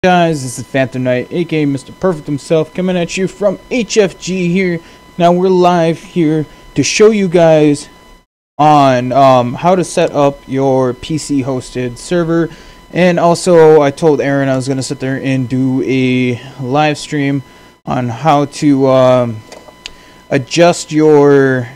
Guys, this is Phantom Knight, aka Mr. Perfect himself, coming at you from HFG here. Now we're live here to show you guys on how to set up your PC hosted server. And also I told Aaron I was going to sit there and do a live stream on how to adjust your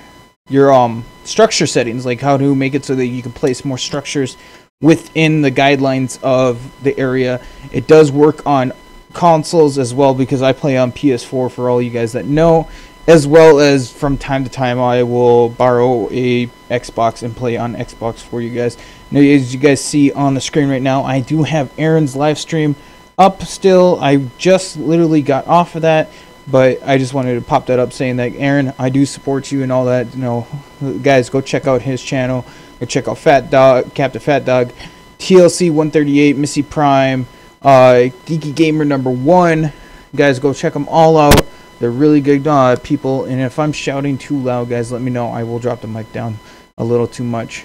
structure settings, like how to make it so that you can place more structures within the guidelines of the area. It does work on consoles as well, because I play on PS4 for all you guys that know, as well as from time to time I will borrow a Xbox and play on Xbox for you guys. Now, as you guys see on the screen right now, I do have Aaron's live stream up still. I just literally got off of that, but I just wanted to pop that up saying that, Aaron, I do support you and all that. You know, guys, go check out his channel. Go check out Fat Dog, Captain Fat Dog, TLC 138, Missy Prime, Geeky Gamer #1. Guys, go check them all out. They're really good people. And if I'm shouting too loud, guys, let me know. I will drop the mic down a little too much,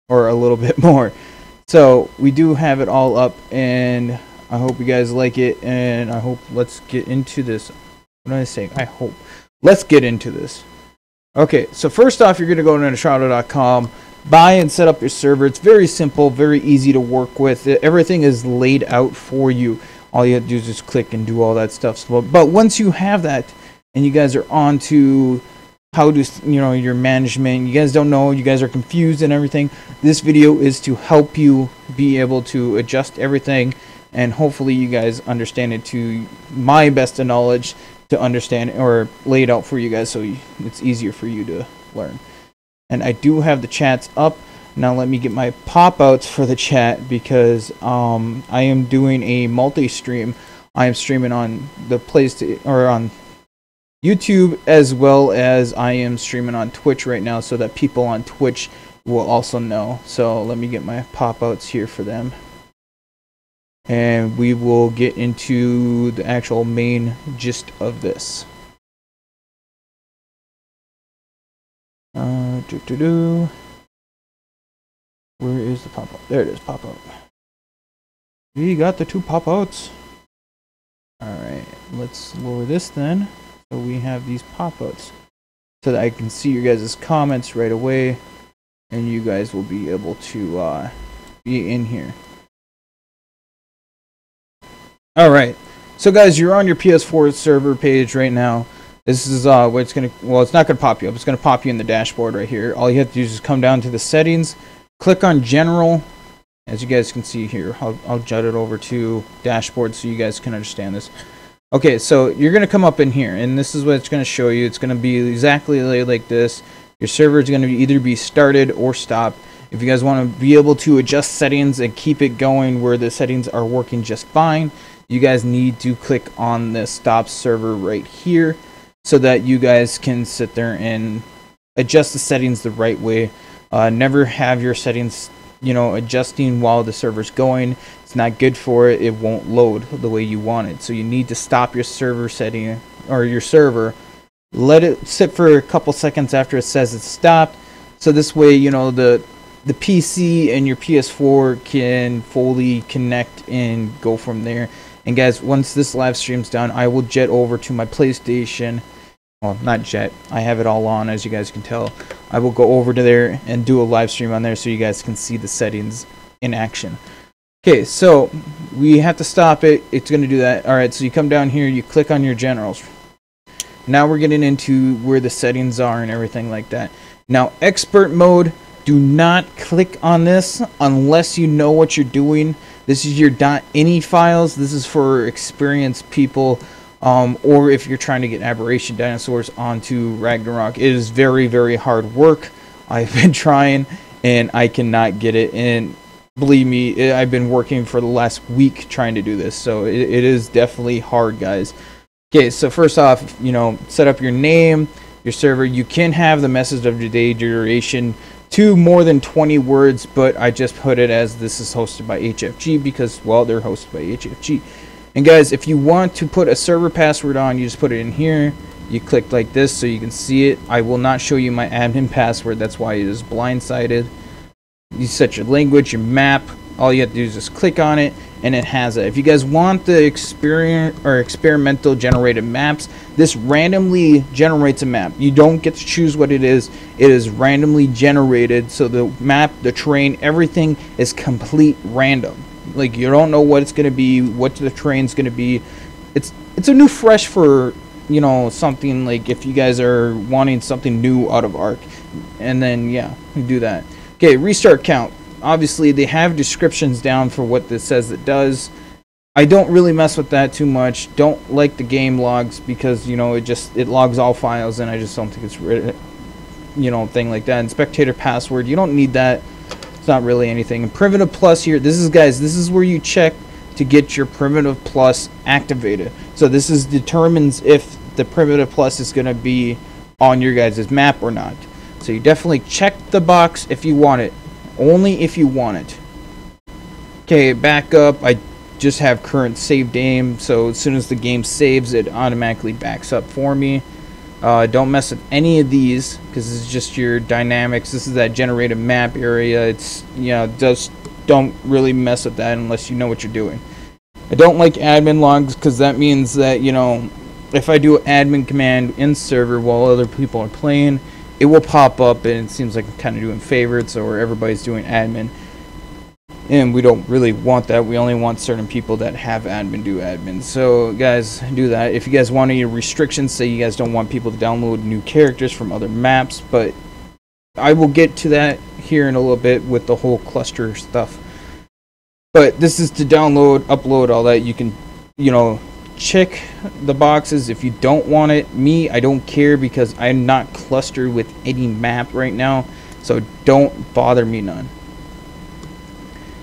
or a little bit more. So we do have it all up, and I hope you guys like it. And I hope, let's get into this. What did I say? I hope. Let's get into this. Okay, so first off, you're going to go to Shroudo.com. Buy and set up your server. It's very simple, very easy to work with. Everything is laid out for you. All you have to do is just click and do all that stuff. But once you have that, and you guys are on to how to, your management, you guys don't know, you guys are confused and everything, this video is to help you be able to adjust everything, and hopefully you guys understand it to my best of knowledge to understand, or lay it out for you guys so it's easier for you to learn. And I do have the chats up. Now let me get my pop-outs for the chat, because I am doing a multi-stream. I am streaming on the PlayStation, or on YouTube, as well as I am streaming on Twitch right now, so that people on Twitch will also know. So let me get my pop-outs here for them. And we will get into the actual main gist of this. Where is the pop-out? There it is, pop-out. We got the two pop-outs. Alright, let's lower this then. So we have these pop-outs, so that I can see your guys' comments right away, and you guys will be able to be in here. Alright, so guys, you're on your PS4 server page right now. This is what it's gonna, well, it's not gonna pop you up, it's gonna pop you in the dashboard right here. All you have to do is just come down to the settings, click on general. As you guys can see here, I'll jut it over to dashboard so you guys can understand this. Okay, so you're gonna come up in here, and this is what it's gonna show you. It's gonna be exactly like this. Your server is gonna either be started or stopped. If you guys want to be able to adjust settings and keep it going where the settings are working just fine, you guys need to click on the stop server right here, so that you guys can sit there and adjust the settings the right way. Never have your settings, adjusting while the server's going. It's not good for it. It won't load the way you want it. So you need to stop your server setting, or your server. Let it sit for a couple seconds after it says it's stopped. So this way, the PC and your PS4 can fully connect and go from there. And guys, once this live stream's done, I will jet over to my PlayStation. Well, not jet. I have it all on, as you guys can tell. I will go over to there and do a live stream on there so you guys can see the settings in action. Okay, so we have to stop it. It's going to do that. Alright, so you come down here, you click on your generals. Now we're getting into where the settings are and everything like that. Now, expert mode, do not click on this unless you know what you're doing. This is your .ini files. This is for experienced people, or if you're trying to get aberration dinosaurs onto Ragnarok. It is very, very hard work. I've been trying, and I cannot get it. And believe me, I've been working for the last week trying to do this, so it is definitely hard, guys. Okay, so first off, set up your name, your server. You can have the message of the day duration to more than 20 words, but I just put it as this is hosted by HFG, because, well, they're hosted by HFG. And guys, if you want to put a server password on, you just put it in here. You click like this so you can see it. I will not show you my admin password. That's why it is blindsided. You set your language, your map. All you have to do is just click on it, and it has it. If you guys want the experimental generated maps, this randomly generates a map. You don't get to choose what it is. It is randomly generated, so the map, the terrain, everything is complete random. Like, you don't know what it's going to be, what the terrain's going to be. It's a new fresh for, you know, something like if you guys are wanting something new out of Ark. And then, yeah, we do that. Okay, restart count. Obviously, they have descriptions down for what this says it does. I don't really mess with that too much. Don't like the game logs because, you know, it logs all files, and I just don't think it's, you know, thing like that. And spectator password, you don't need that. It's not really anything. And primitive plus here, this is, guys, this is where you check to get your primitive plus activated. So this determines if the primitive plus is going to be on your guys' map or not. So you definitely check the box if you want it. Only if you want it. Okay, back up. I just have current saved game, so as soon as the game saves, it automatically backs up for me. Don't mess with any of these because this is just your dynamics. This is that generated map area. It's, you know, just don't really mess with that unless you know what you're doing. I don't like admin logs because that means that, you know, if I do an admin command in server while other people are playing, it will pop up and it seems like I'm kind of doing favorites or everybody's doing admin. And we don't really want that. We only want certain people that have admin do admin. So guys, do that. If you guys want any restrictions, say you guys don't want people to download new characters from other maps, but I will get to that here in a little bit with the whole cluster stuff. But this is to download, upload, all that. You can, you know, check the boxes if you don't want it. Me, I don't care because I'm not clustered with any map right now, so don't bother me none.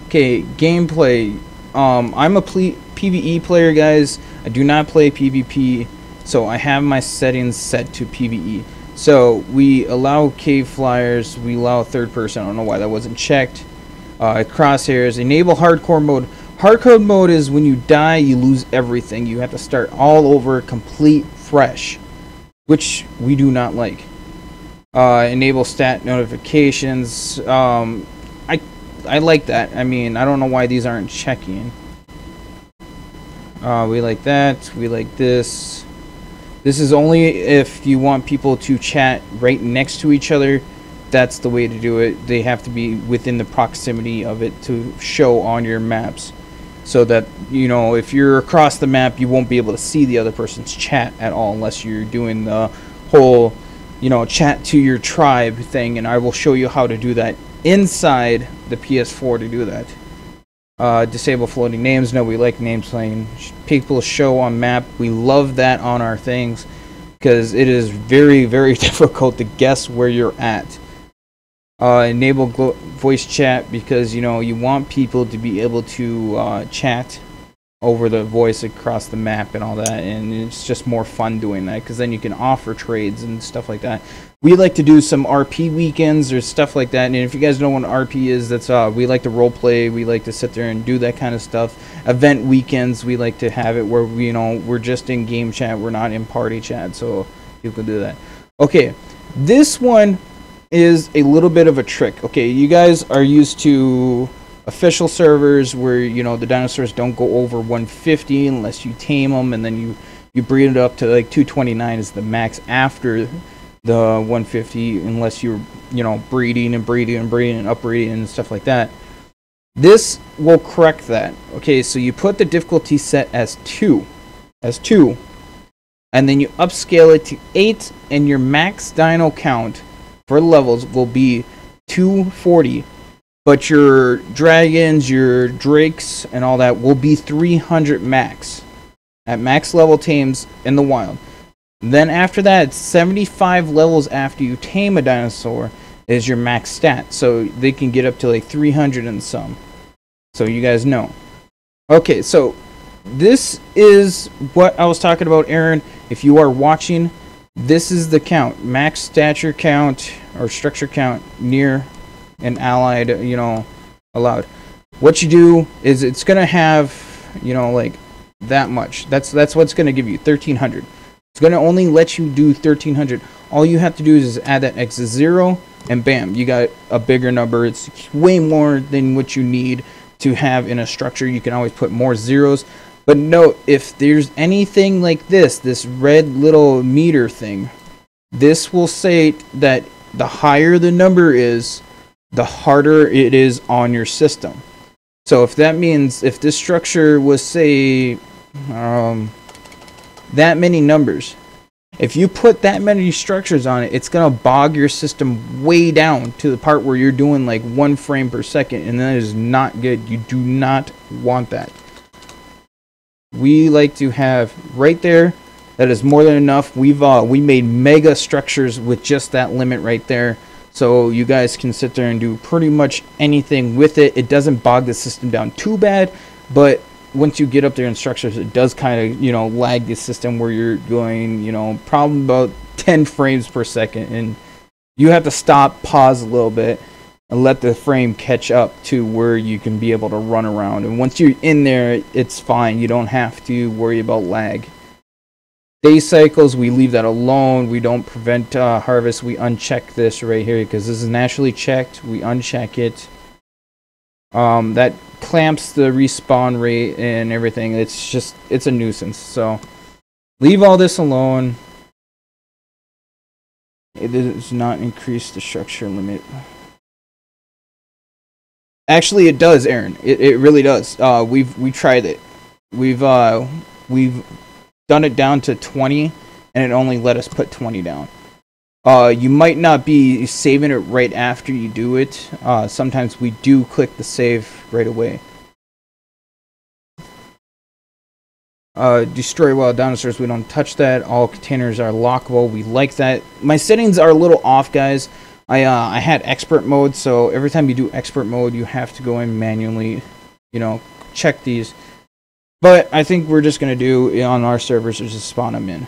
Okay, gameplay. I'm a PvE player, guys. I do not play PvP, so I have my settings set to PvE. So we allow cave flyers, we allow third person. I don't know why that wasn't checked. Crosshairs, enable hardcore mode. Hardcore mode is when you die, you lose everything. You have to start all over, complete fresh, which we do not like. Enable stat notifications. I like that. I mean, I don't know why these aren't checking. We like that. We like this. This is only if you want people to chat right next to each other. That's the way to do it. They have to be within the proximity of it to show on your maps. So that, you know, if you're across the map, you won't be able to see the other person's chat at all unless you're doing the whole, you know, chat to your tribe thing. And I will show you how to do that inside the PS4 to do that. Disable floating names. No, we like names playing. People show on map. We love that on our things because it is very, very difficult to guess where you're at. Enable voice chat because, you know, you want people to be able to chat over the voice across the map and all that, and it's just more fun doing that because then you can offer trades and stuff like that. We like to do some RP weekends or stuff like that, and if you guys don't know what RP is, that's we like to role play. We like to sit there and do that kind of stuff. Event weekends, we like to have it where we, you know, we're just in game chat, we're not in party chat, so you can do that. Okay, this one is a little bit of a trick. Okay, you guys are used to official servers where, you know, the dinosaurs don't go over 150 unless you tame them, and then you breed it up to like 229 is the max after the 150 unless you're, you know, breeding and upbreeding and stuff like that. This will correct that. Okay, so you put the difficulty set as 2, and then you upscale it to 8, and your max dino count for levels will be 240, but your dragons, your drakes, and all that will be 300 max at max level tames in the wild. Then after that, it's 75 levels after you tame a dinosaur is your max stat, so they can get up to like 300 and some. So you guys know. Okay, so this is what I was talking about, Aaron. If you are watching, this is the count, max stature count or structure count near an allied, you know, allowed. What you do is it's gonna have, you know, like that much. That's what's gonna give you 1300. It's gonna only let you do 1300. All you have to do is add that X0, and bam, you got a bigger number. It's way more than what you need to have in a structure. You can always put more zeros. But note, if there's anything like this red little meter thing, this will say that the higher the number is, the harder it is on your system. So if that means, if this structure was, say, that many numbers, if you put that many structures on it, it's going to bog your system way down to the part where you're doing like 1 frame per second, and that is not good. You do not want that. We like to have right there, that is more than enough. We made mega structures with just that limit right there, so you guys can sit there and do pretty much anything with it. It doesn't bog the system down too bad, but once you get up there in structures, it does kind of, you know, lag the system where you're going, you know, probably about 10 frames per second, and you have to stop, pause a little bit, and let the frame catch up to where you can be able to run around. And once you're in there, it's fine. You don't have to worry about lag. Day cycles, we leave that alone. We don't prevent harvest. We uncheck this right here because this is naturally checked. We uncheck it. That clamps the respawn rate and everything. It's just, it's a nuisance. So leave all this alone. It does not increase the structure limit. Actually, it does, Aaron. It really does. We tried it. We've done it down to 20, and it only let us put 20 down. You might not be saving it right after you do it. Sometimes we do click the save right away. Destroy wild dinosaurs. We don't touch that. All containers are lockable. We like that. My settings are a little off, guys. I had expert mode, so every time you do expert mode, you have to go in manually, you know, check these. But I think we're just gonna do on our servers is just spawn them in.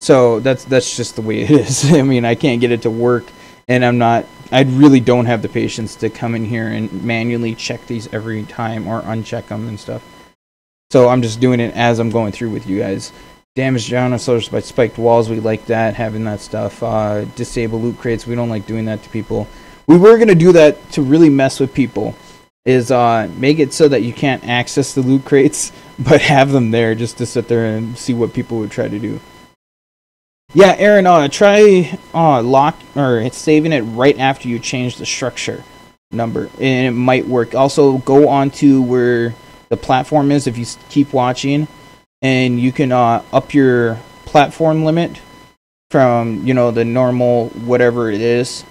So that's just the way it is. I mean, I can't get it to work, and I really don't have the patience to come in here and manually check these every time or uncheck them and stuff. So I'm just doing it as I'm going through with you guys. Damage dinosaurs by spiked walls, we like that, having that stuff. Disable loot crates, we don't like doing that to people. We were going to do that to really mess with people, is make it so that you can't access the loot crates, but have them there just to sit there and see what people would try to do. Yeah, Aaron, try lock or saving it right after you change the structure number, and it might work. Also, go on to where the platform is if you keep watching, and you can up your platform limit from, you know, the normal whatever it is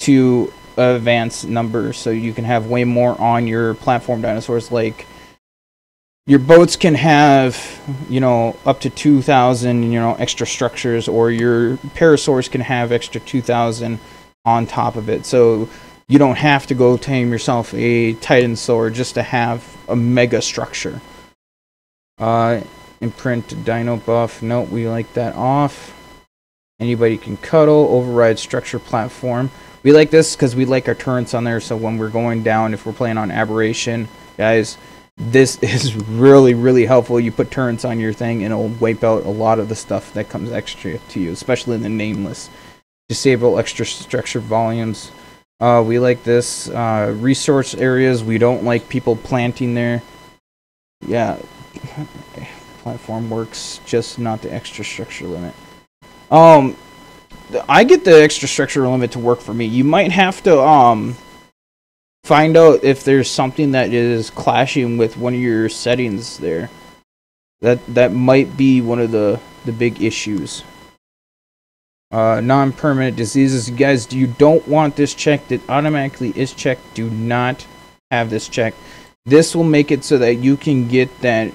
to advanced number, so you can have way more on your platform dinosaurs. Like your boats can have, you know, up to 2,000, you know, extra structures, or your parasaurs can have extra 2,000 on top of it. So you don't have to go tame yourself a titanosaur just to have a mega structure. Imprint dino buff. Nope, we like that off. Anybody can cuddle. Override structure platform. We like this because we like our turrets on there, so when we're going down, if we're playing on aberration, guys, this is really, really helpful. You put turrets on your thing, and it'll wipe out a lot of the stuff that comes extra to you, especially in the nameless. Disable extra structure volumes. We like this. Resource areas, we don't like people planting there. Yeah. Platform works, just not the extra structure limit. I get the extra structure limit to work for me. You might have to find out if there's something that is clashing with one of your settings there. That might be one of the big issues. Non-permanent diseases, you guys, you don't want this checked. It automatically is checked. Do not have this checked. This will make it so that you can get that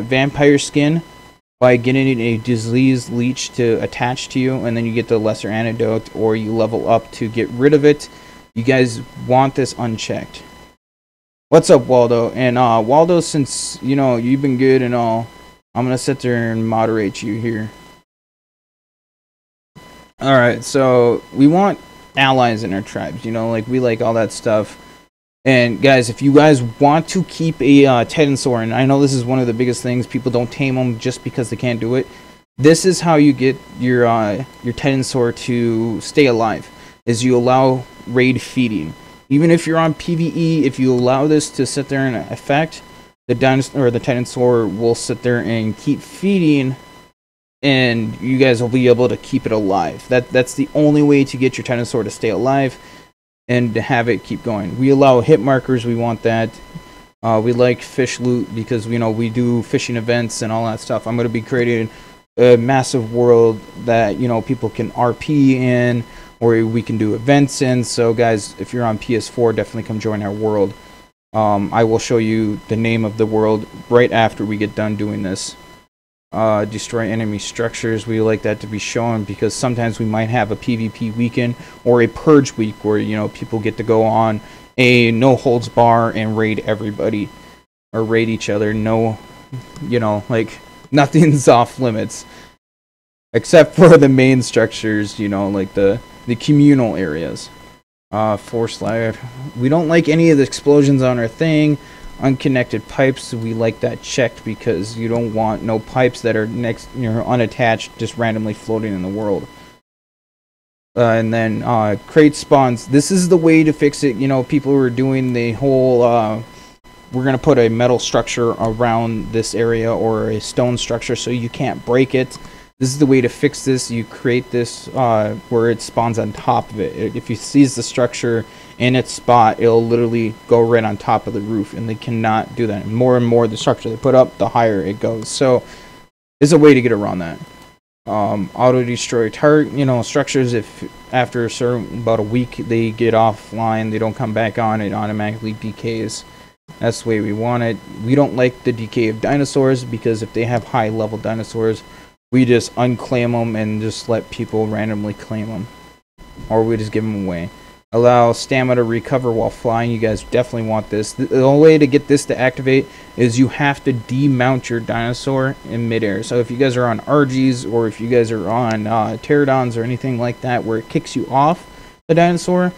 vampire skin by getting a disease leech to attach to you, and then you get the lesser antidote, or you level up to get rid of it. You guys want this unchecked. What's up, Waldo? And Waldo, since, you know, you've been good and all, I'm gonna sit there and moderate you here. Alright, so we want allies in our tribes, you know, like we like all that stuff. And guys, if you guys want to keep a titanosaur, and I know this is one of the biggest things, people don't tame them just because they can't do it. This is how you get your titanosaur to stay alive, is you allow raid feeding. Even if you're on PvE, if you allow this to sit there and affect, the dinosaur or the Titanosaur will sit there and keep feeding, and you guys will be able to keep it alive. That's the only way to get your Titanosaur to stay alive and to have it keep going. We allow hit markers, we want that. We like fish loot because we do fishing events and all that stuff. I'm going to be creating a massive world that people can RP in, or we can do events in. So guys, if you're on PS4, definitely come join our world. I will show you the name of the world right after we get done doing this. Destroy enemy structures. We like that to be shown because sometimes we might have a PvP weekend or a purge week where people get to go on a no holds bar and raid everybody or raid each other. No, like nothing's off limits except for the main structures, like the communal areas. Force life. We don't like any of the explosions on our thing. Unconnected pipes, we like that checked because you don't want no pipes that are unattached, just randomly floating in the world. And then crate spawns. This is the way to fix it. People who are doing the whole we're gonna put a metal structure around this area or a stone structure so you can't break it. This is the way to fix this. You create this where it spawns on top of it. If you seize the structure in its spot, it'll literally go right on top of the roof, and they cannot do that. And more the structure they put up, the higher it goes. So there's a way to get around that. Auto destroy target, structures. If after about a week they get offline, they don't come back on, it automatically decays. That's the way we want it. We don't like the decay of dinosaurs because if they have high level dinosaurs, we just unclaim them and just let people randomly claim them, or we just give them away. Allow stamina to recover while flying. You guys definitely want this. The only way to get this to activate is you have to demount your dinosaur in midair. So if you guys are on RGs or if you guys are on pterodons or anything like that where it kicks you off the dinosaur,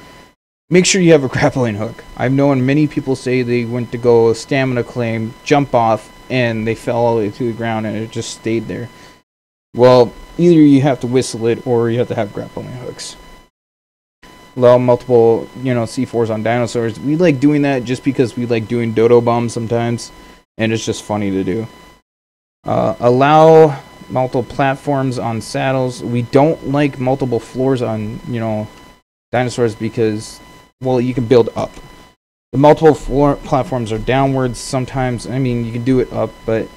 make sure you have a grappling hook. I've known many people say they went to go stamina claim, jump off, and they fell all the way to the ground and it just stayed there. Well, either you have to whistle it or you have to have grappling hooks. Allow multiple, C4s on dinosaurs. We like doing that just because we like doing dodo bombs sometimes, and it's just funny to do. Allow multiple platforms on saddles. We don't like multiple floors on, dinosaurs because, well, you can build up. The multiple floor platforms are downwards sometimes. I mean, you can do it up, but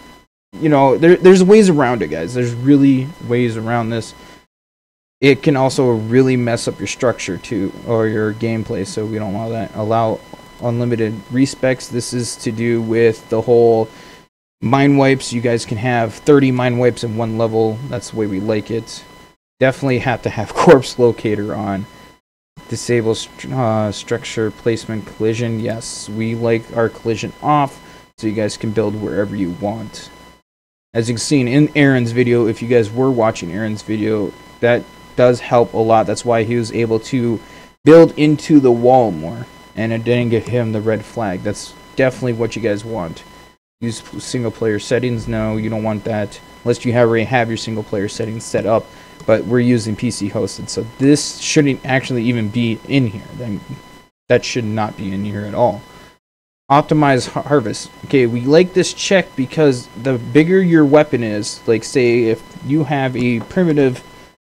there's ways around it, guys. There's really ways around this. It can also really mess up your structure too, or your gameplay, so we don't allow that. Allow unlimited respecs. This is to do with the whole mine wipes. You guys can have 30 mine wipes in one level. That's the way we like it. Definitely have to have corpse locator on. Disable structure placement collision. Yes, we like our collision off, so you guys can build wherever you want. As you can see in Aaron's video, if you guys were watching Aaron's video, that does help a lot. That's why he was able to build into the wall more, and it didn't give him the red flag. That's definitely what you guys want. Use single player settings. No, you don't want that unless you already have your single player settings set up, but we're using PC hosted, so this shouldn't actually even be in here. Then that should not be in here at all. Optimize harvest. Okay, we like this check because the bigger your weapon is, like say if you have a primitive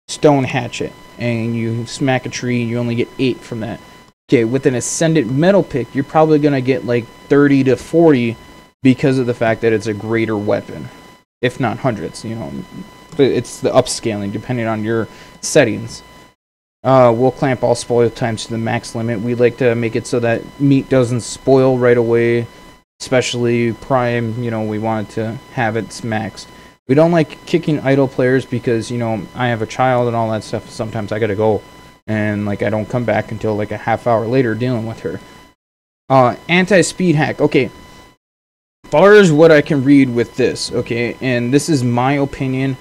stone hatchet and you smack a tree, you only get 8 from that. Okay, with an ascendant metal pick, you're probably gonna get like 30 to 40 because of the fact that it's a greater weapon, if not hundreds. It's the upscaling depending on your settings. We'll clamp all spoil times to the max limit. We like to make it so that meat doesn't spoil right away, especially prime. We want to have it maxed. We don't like kicking idle players because, I have a child and all that stuff. Sometimes I gotta go, and I don't come back until like a half hour later dealing with her. Anti-speed hack. Okay, far as what I can read with this, okay, and this is my opinion.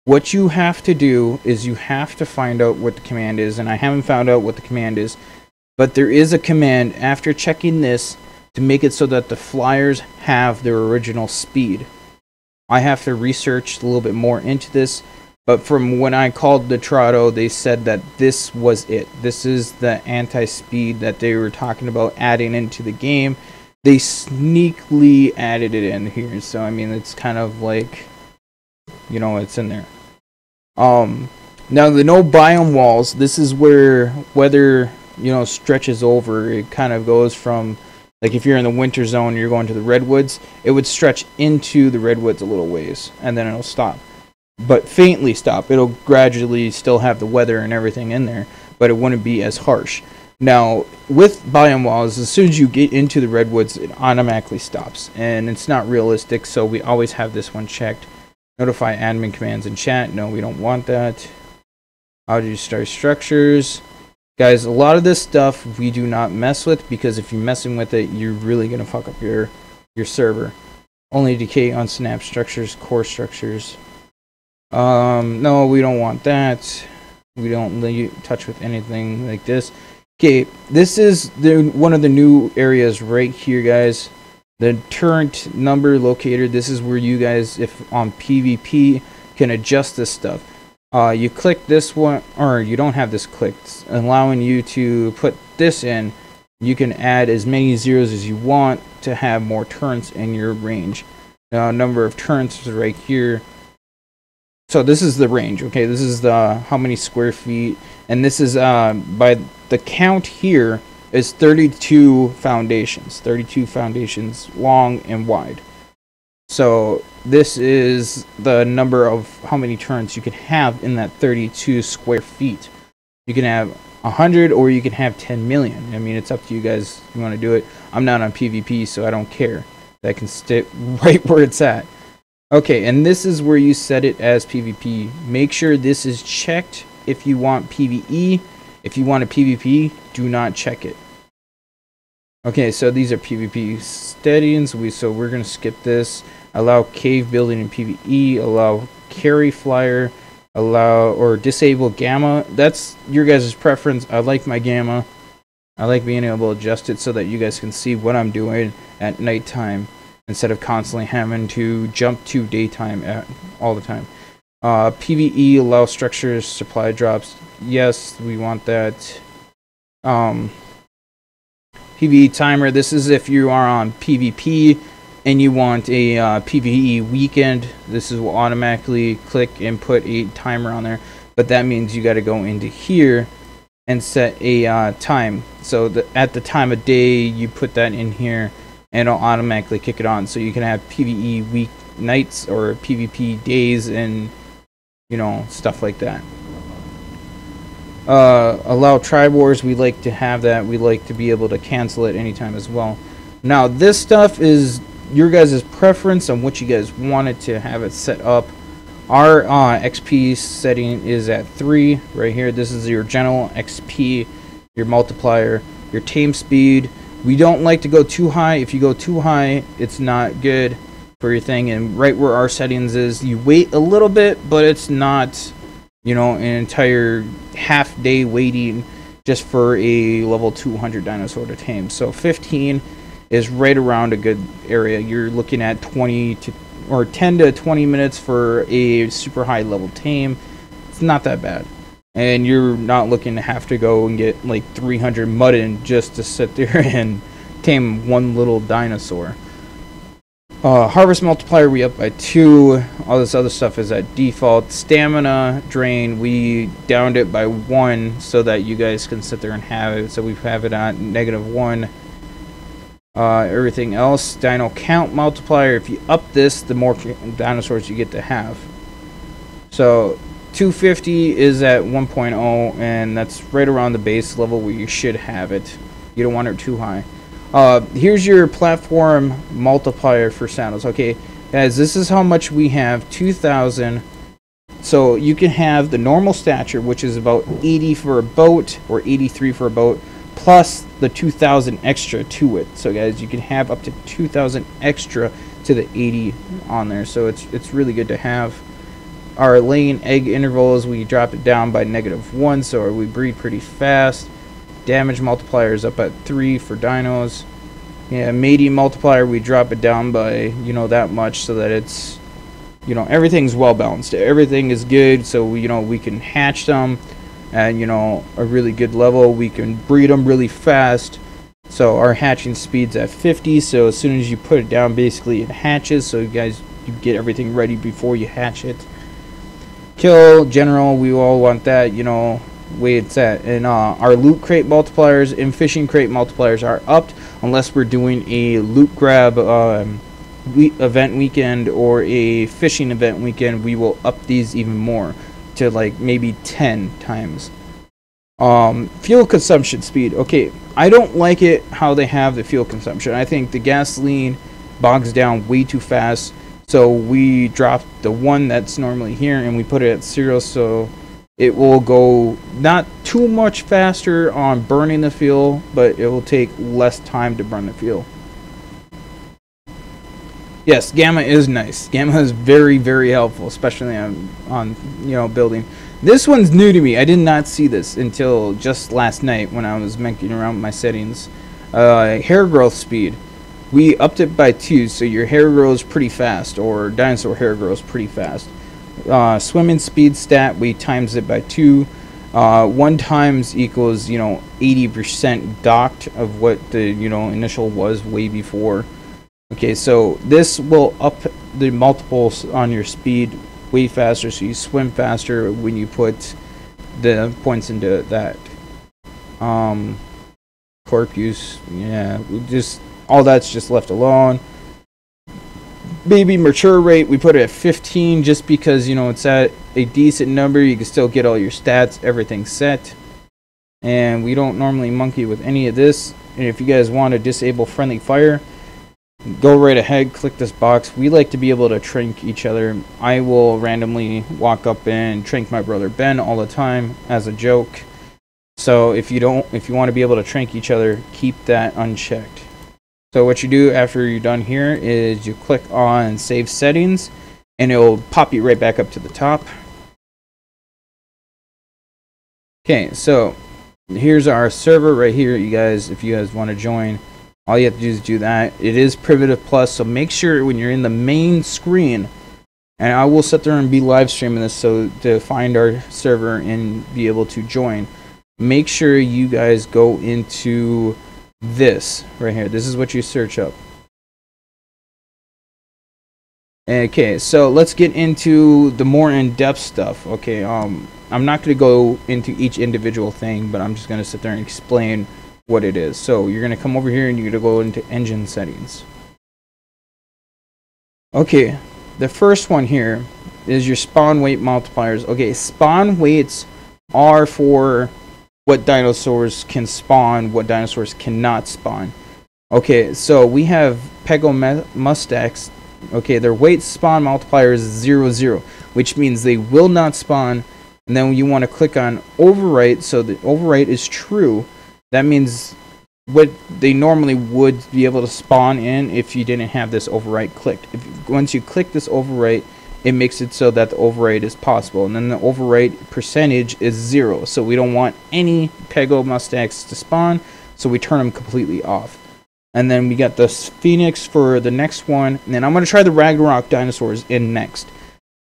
What you have to do is you have to find out what the command is, and I haven't found out what the command is, but there is a command after checking this to make it so that the flyers have their original speed. I have to research a little bit more into this, But from when I called the Trotto, they said that this was it. This is the anti-speed that they were talking about adding into the game. They sneakily added it in here, so I mean it's kind of like, you know, it's in there. Now the no biome walls. This is where weather, you know, stretches over. It kind of goes from, like, if you're in the winter zone, you're going to the redwoods. It would stretch into the redwoods a little ways, and then it'll stop. But faintly stop. It'll gradually still have the weather and everything in there, but it wouldn't be as harsh. Now, with biome walls, as soon as you get into the redwoods, it automatically stops, and it's not realistic, so we always have this one checked. Notify admin commands in chat. No, we don't want that. How do you start structures? Guys, a lot of this stuff we do not mess with, because if you're messing with it, you're really going to fuck up your server. Only decay on snap structures, core structures. No, we don't want that. We don't let you touch with anything like this. Okay, this is one of the new areas right here, guys. The turret number locator. This is where you guys, if on PvP, can adjust this stuff. You click this one, or you don't have this clicked, allowing you to put this in. You can add as many zeros as you want to have more turrets in your range. Now, number of turrets is right here. So this is the range, okay? This is the how many square feet, and this is by the count here is 32 foundations, 32 foundations long and wide. So this is the number of how many turns you can have in that 32 square feet. You can have 100 or you can have 10 million. I mean, it's up to you guys if you want to do it. I'm not on PvP, so I don't care. That can stay right where it's at. Okay, and this is where you set it as PvP. Make sure this is checked if you want PvE. If you want a PvP, do not check it. Okay, so these are PvP settings. So we're going to skip this. Allow cave building in PvE. Allow carry flyer. Allow or disable gamma. That's your guys' preference. I like my gamma. I like being able to adjust it so that you guys can see what I'm doing at nighttime, instead of constantly having to jump to daytime all the time. PvE, allow structures, supply drops. Yes, we want that. PvE timer. This is if you are on PvP and you want a PvE weekend. This is will automatically click and put a timer on there. But that means you got to go into here and set a time. So at the time of day, you put that in here, and it'll automatically kick it on. So you can have PvE week nights or PvP days, and you know, stuff like that. Allow tribe wars. We like to have that. We like to be able to cancel it anytime as well. Now this stuff is your guys' preference on what you guys wanted to have it set up. Our XP setting is at 3 right here. This is your general XP, your multiplier, your tame speed. We don't like to go too high. If you go too high, it's not good for your thing. And right where our settings is, you wait a little bit, but it's not, you know, an entire half day waiting just for a level 200 dinosaur to tame. So 15 is right around a good area. You're looking at 10 to 20 minutes for a super high level tame. It's not that bad. And you're not looking to have to go and get like 300 muddin just to sit there and tame one little dinosaur. Harvest multiplier, we up by 2. All this other stuff is at default. Stamina drain, we downed it by 1 so that you guys can sit there and have it. So we have it at -1. Everything else, dino count multiplier, if you up this, the more dinosaurs you get to have. So 250 is at 1.0, and that's right around the base level where you should have it. You don't want it too high. Here's your platform multiplier for sandals. Okay, guys, this is how much we have. 2,000. So you can have the normal stature, which is about 80 for a boat, or 83 for a boat, plus the 2,000 extra to it. So guys, you can have up to 2,000 extra to the 80 on there. So it's really good to have. Our laying egg intervals, we drop it down by -1, so we breed pretty fast. Damage multiplier is up at 3 for dinos. Yeah, mating multiplier, we drop it down by, you know, that much so that it's you know, everything's well balanced. Everything is good, so we, you know, we can hatch them at, you know, a really good level. We can breed them really fast. So our hatching speed's at 50. So as soon as you put it down, basically it hatches. So you guys, you get everything ready before you hatch it. Kill general, we all want that, you know, way it's at. And our loot crate multipliers and fishing crate multipliers are upped unless we're doing a loot grab event weekend or a fishing event weekend. We will up these even more to like maybe 10 times. Fuel consumption speed. Okay, I don't like it how they have the fuel consumption. I think the gasoline bogs down way too fast. So we dropped the one that's normally here and we put it at 0, so it will go not too much faster on burning the fuel, but it will take less time to burn the fuel. Yes, gamma is nice. Gamma is very, very helpful, especially on you know, building. This one's new to me. I did not see this until just last night when I was monkeying around with my settings. Hair growth speed. We upped it by 2, so your hair grows pretty fast, or dinosaur hair grows pretty fast. Swimming speed stat, we times it by 2. 1 times equals, you know, 80% docked of what the, you know, initial was way before. Okay, so this will up the multiples on your speed way faster, so you swim faster when you put the points into that. Corp use, yeah, just all that's just left alone. Baby mature rate, we put it at 15 just because, you know, it's at a decent number. You can still get all your stats, everything set. And we don't normally monkey with any of this. And if you guys want to disable friendly fire, go right ahead, click this box. We like to be able to trank each other. I will randomly walk up and trank my brother Ben all the time as a joke. So if you want to be able to trank each other, keep that unchecked. So what you do after you're done here is you click on save settings and it'll pop you right back up to the top. Okay, so here's our server right here, you guys. If you guys want to join, all you have to do is do that. It is Primitive Plus, so make sure when you're in the main screen, and I will sit there and be live streaming this so to find our server and be able to join. Make sure you guys go into this right here. This is what you search up. Okay, so let's get into the more in-depth stuff. Okay, I'm not going to go into each individual thing, but I'm just going to sit there and explain what it is. So you're going to come over here and you're going to go into engine settings. Okay, the first one here is your spawn weight multipliers. Okay, spawn weights are for what dinosaurs can spawn, what dinosaurs cannot spawn. Okay, so we have Pegomustax. Okay, their weight spawn multiplier is 0, 0, which means they will not spawn. And then you want to click on overwrite, so the overwrite is true. That means what they normally would be able to spawn in if you didn't have this overwrite clicked. Once you click this overwrite, it makes it so that the overwrite is possible, and then the overwrite percentage is 0. So we don't want any Pegomustax to spawn, so we turn them completely off. And then we got the Phoenix for the next one, and then I'm going to try the Ragnarok dinosaurs in next,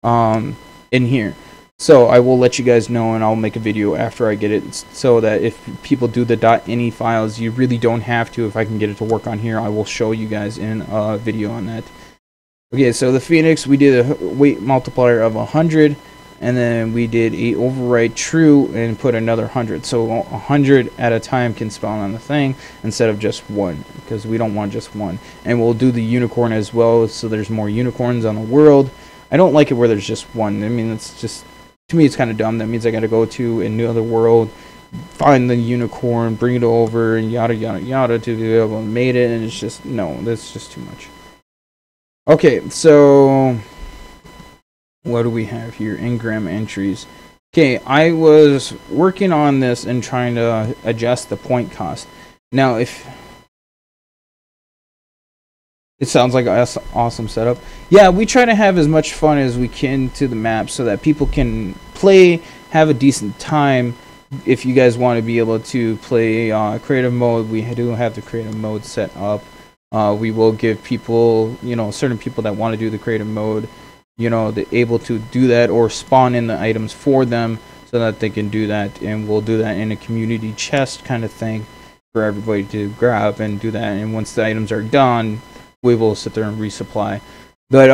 in here. So I will let you guys know, and I'll make a video after I get it, so that if people do the .ini files, you really don't have to. If I can get it to work on here, I will show you guys in a video on that. Okay, so the Phoenix, we did a weight multiplier of 100, and then we did a overwrite true and put another 100. So 100 at a time can spawn on the thing instead of just 1, because we don't want just 1. And we'll do the unicorn as well, so there's more unicorns on the world. I don't like it where there's just 1. I mean, it's just, to me, it's kind of dumb. That means I got to go to another world, find the unicorn, bring it over, and yada yada yada to be able to mate it. And it's just, no, that's just too much. Okay, so what do we have here? Engram entries. Okay, I was working on this and trying to adjust the point cost. Now, if it sounds like an awesome setup. Yeah, we try to have as much fun as we can to the map so that people can play, have a decent time. If you guys want to be able to play creative mode, we do have the creative mode set up. We will give people, you know, certain people that want to do the creative mode, you know, able to do that or spawn in the items for them so that they can do that. And we'll do that in a community chest kind of thing for everybody to grab and do that. And once the items are done, we will sit there and resupply. But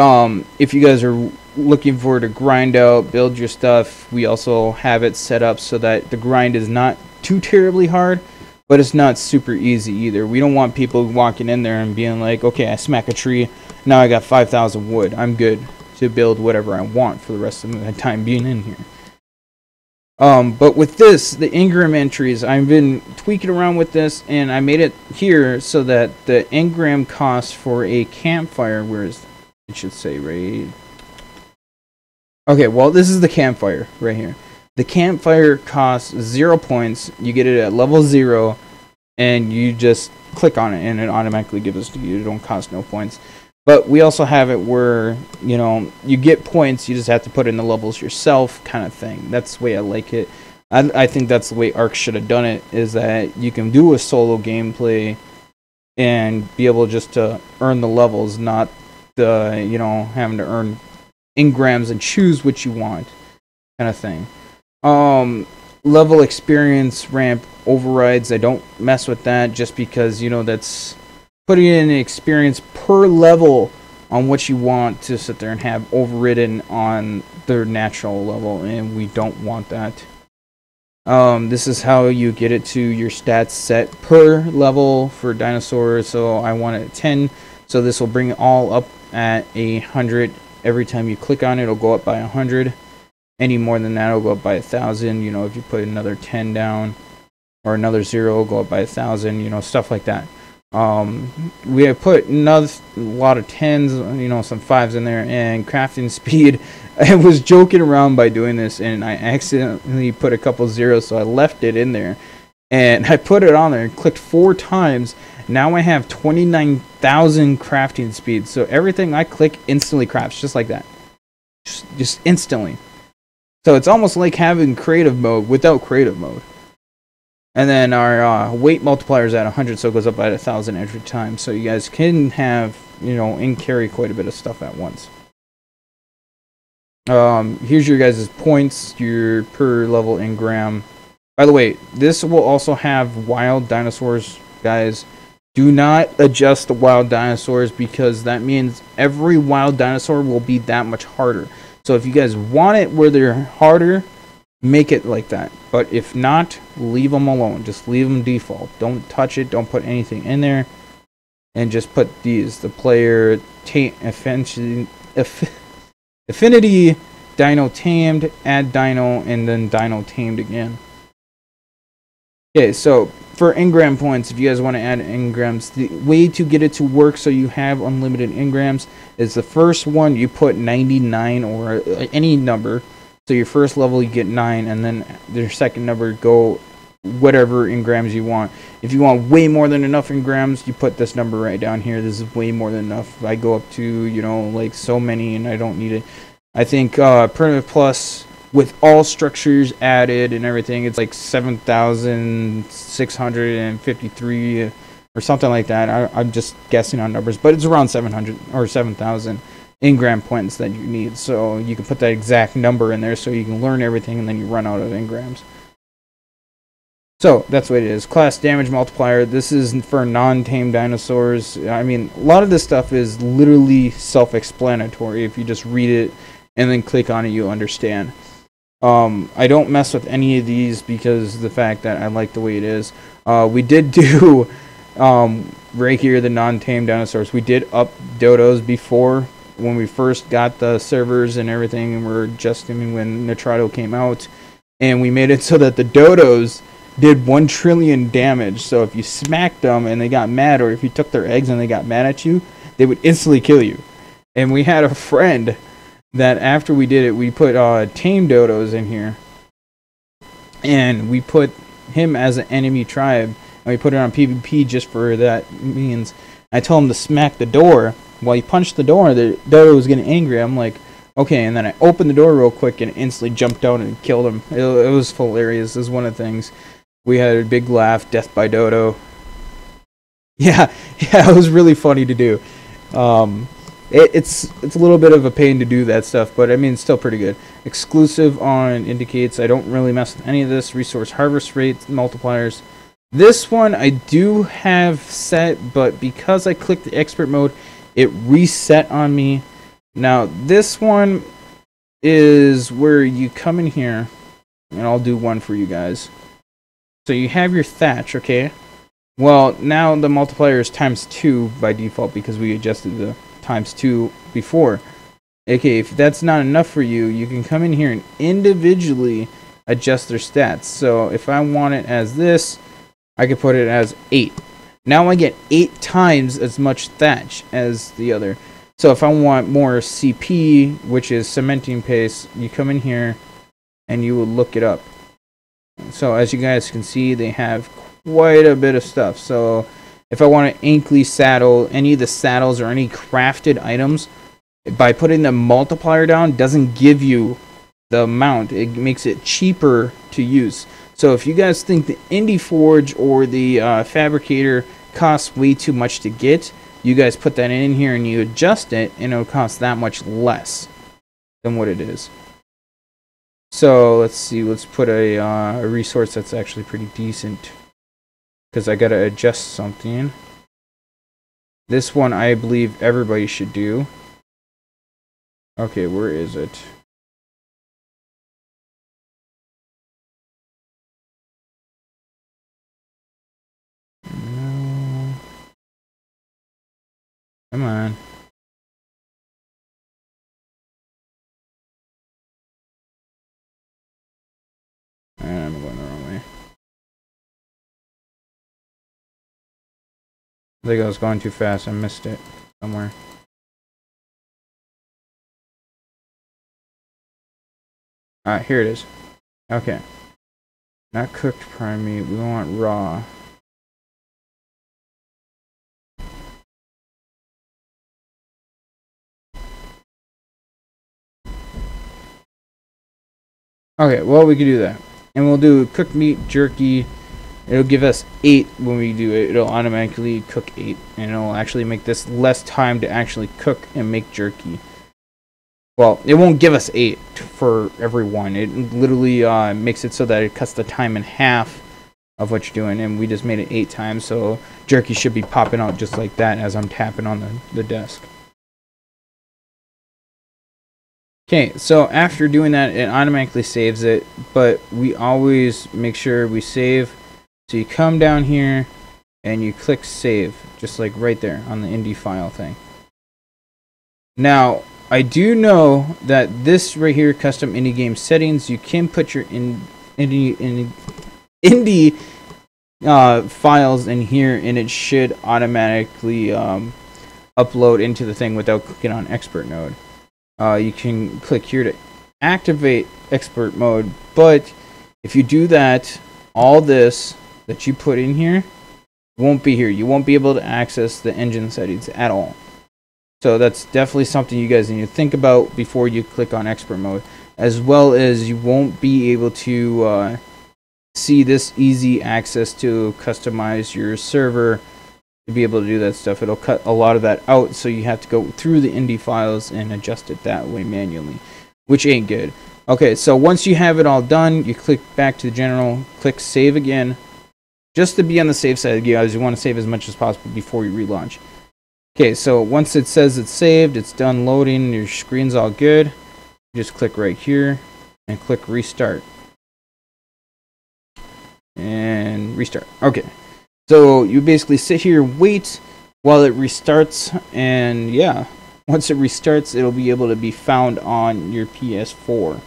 if you guys are looking for to grind out, build your stuff, we also have it set up so that the grind is not too terribly hard, but it's not super easy either. We don't want people walking in there and being like, okay, I smack a tree, now I got 5,000 wood. I'm good to build whatever I want for the rest of my time being in here. But with this, the engram entries, I've been tweaking around with this, and I made it here so that the engram cost for a campfire, where is it should say right. Okay, well, this is the campfire right here. The campfire costs 0 points. You get it at level 0, and you just click on it, and it automatically gives it to you. It don't cost no points. But we also have it where, you know, you get points, you just have to put in the levels yourself kind of thing. That's the way I like it. I think that's the way Ark should have done it, is that you can do a solo gameplay and be able just to earn the levels, not the, you know, having to earn engrams and choose what you want kind of thing. Level experience ramp overrides, I don't mess with that just because, you know, that's putting in experience per level on what you want to sit there and have overridden on their natural level, and we don't want that. This is how you get it to your stats set per level for dinosaurs. So I want it at 10, so this will bring it all up at 100. Every time you click on it, it'll go up by 100. Any more than that, it'll go up by 1,000. You know, if you put another 10 down or another 0, it'll go up by 1,000. You know, stuff like that. We have put a lot of 10s, you know, some 5s in there, and crafting speed. I was joking around by doing this, and I accidentally put a couple 0s, so I left it in there, and I put it on there and clicked 4 times. Now I have 29,000 crafting speed, so everything I click instantly crafts, just like that, just instantly. So it's almost like having creative mode without creative mode. And then our weight multiplier is at 100, so it goes up by 1,000 every time. So you guys can have, you know, and carry quite a bit of stuff at once. Here's your guys' points, your per level engram. By the way, this will also have wild dinosaurs, guys. Do not adjust the wild dinosaurs, because that means every wild dinosaur will be that much harder. So if you guys want it where they're harder, make it like that. But if not, leave them alone. Just leave them default. Don't touch it. Don't put anything in there. And just put these. The player affinity, dino tamed, add dino, and then dino tamed again. Okay, so for engram points, if you guys want to add engrams, the way to get it to work so you have unlimited engrams is the first one you put 99 or any number. So your first level you get 9, and then your second number go whatever engrams you want. If you want way more than enough engrams, you put this number right down here. This is way more than enough. I go up to, you know, like so many, and I don't need it. I think Primitive Plus with all structures added and everything, it's like 7,653 or something like that. I'm just guessing on numbers, but it's around 700 or 7,000 engram points that you need. So you can put that exact number in there so you can learn everything, and then you run out of engrams. So that's what it is. Class damage multiplier. This is for non-tame dinosaurs. I mean, a lot of this stuff is literally self-explanatory. If you just read it and then click on it, you understand. I don't mess with any of these because of the fact that I like the way it is. We did do right here the non-tame dinosaurs. We did up dodos before when we first got the servers and everything, and we're adjusting when Nitrado came out, and we made it so that the dodos did 1 trillion damage. So if you smacked them and they got mad, or if you took their eggs and they got mad at you, they would instantly kill you. And we had a friend that after we did it, we put tame dodos in here, and we put him as an enemy tribe, and we put it on PvP just for that means. I told him to smack the door. While he punched the door, the dodo was getting angry. I'm like, okay, and then I opened the door real quick and instantly jumped out and killed him. It was hilarious. This is one of the things. We had a big laugh, death by dodo. Yeah, it was really funny to do. It's a little bit of a pain to do that stuff, but I mean, it's still pretty good. Exclusive on indicates I don't really mess with any of this. Resource harvest rate multipliers. This one I do have set, but because I clicked the expert mode, it reset on me. Now this one is where you come in here, and I'll do one for you guys. So you have your thatch, okay? Well, now the multiplier is ×2 by default because we adjusted the ×2 before. Okay, if that's not enough for you, you can come in here and individually adjust their stats. So if I want it as this, I could put it as 8. Now I get 8 times as much thatch as the other. So if I want more CP, which is cementing paste, you come in here and you will look it up. So as you guys can see, they have quite a bit of stuff. So if I want an Inkley saddle, any of the saddles or any crafted items, by putting the multiplier down, doesn't give you the amount. It makes it cheaper to use. So if you guys think the Indie Forge or the Fabricator costs way too much to get, you guys put that in here and you adjust it, and it'll cost that much less than what it is. So let's see, let's put a resource that's actually pretty decent, because I gotta adjust something. This one I believe everybody should do. Okay, where is it? No. Come on. I'm going the wrong way. I think I was going too fast. I missed it somewhere. Alright, here it is. Okay. Not cooked prime meat. We want raw. Okay, well, we can do that. And we'll do cooked meat, jerky. It'll give us 8 when we do it. It'll automatically cook 8. And it'll actually make this less time to actually cook and make jerky. Well, it won't give us 8 for every one. It literally makes it so that it cuts the time in half of what you're doing. And we just made it 8 times. So jerky should be popping out just like that as I'm tapping on the desk. Okay, so after doing that, it automatically saves it, but we always make sure we save. So you come down here and you click save, just like right there on the indie file thing. Now, I do know that this right here, custom indie game settings, you can put your indie files in here, and it should automatically upload into the thing without clicking on expert mode. You can click here to activate expert mode, but if you do that, all this that you put in here won't be here. You won't be able to access the engine settings at all. So that's definitely something you guys need to think about before you click on expert mode, as well as you won't be able to see this easy access to customize your server to be able to do that stuff. It'll cut a lot of that out, so you have to go through the indie files and adjust it that way manually, which ain't good. Okay, so once you have it all done, you click back to the general, click save again, just to be on the safe side, guys. You want to save as much as possible before you relaunch. Okay, so once it says it's saved, it's done loading, your screen's all good, you just click right here and click restart. And restart. Okay. So you basically sit here, wait while it restarts, and yeah, once it restarts, it'll be able to be found on your PS4.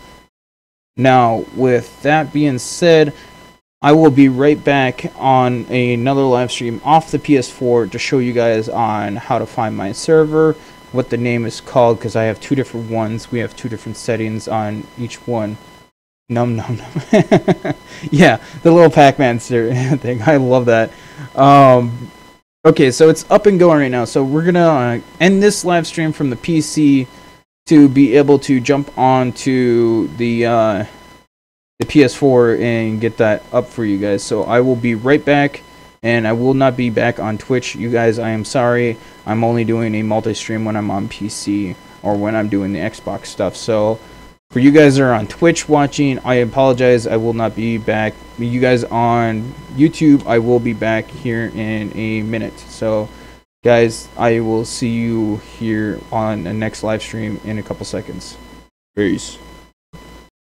Now, with that being said, I will be right back on another live stream off the PS4 to show you guys on how to find my server, what the name is called, because I have 2 different ones. We have 2 different settings on each one. Num num num. Yeah, the little Pac-Man thing. I love that. Okay, so it's up and going right now. So we're gonna end this live stream from the PC to be able to jump onto the PS4 and get that up for you guys. So I will be right back and I will not be back on Twitch. You guys, I am sorry. I'm only doing a multi-stream when I'm on PC or when I'm doing the Xbox stuff. So for you guys that are on Twitch watching, I apologize. I will not be back. You guys on YouTube, I will be back here in a minute. So guys, I will see you here on the next live stream in a couple seconds. Peace.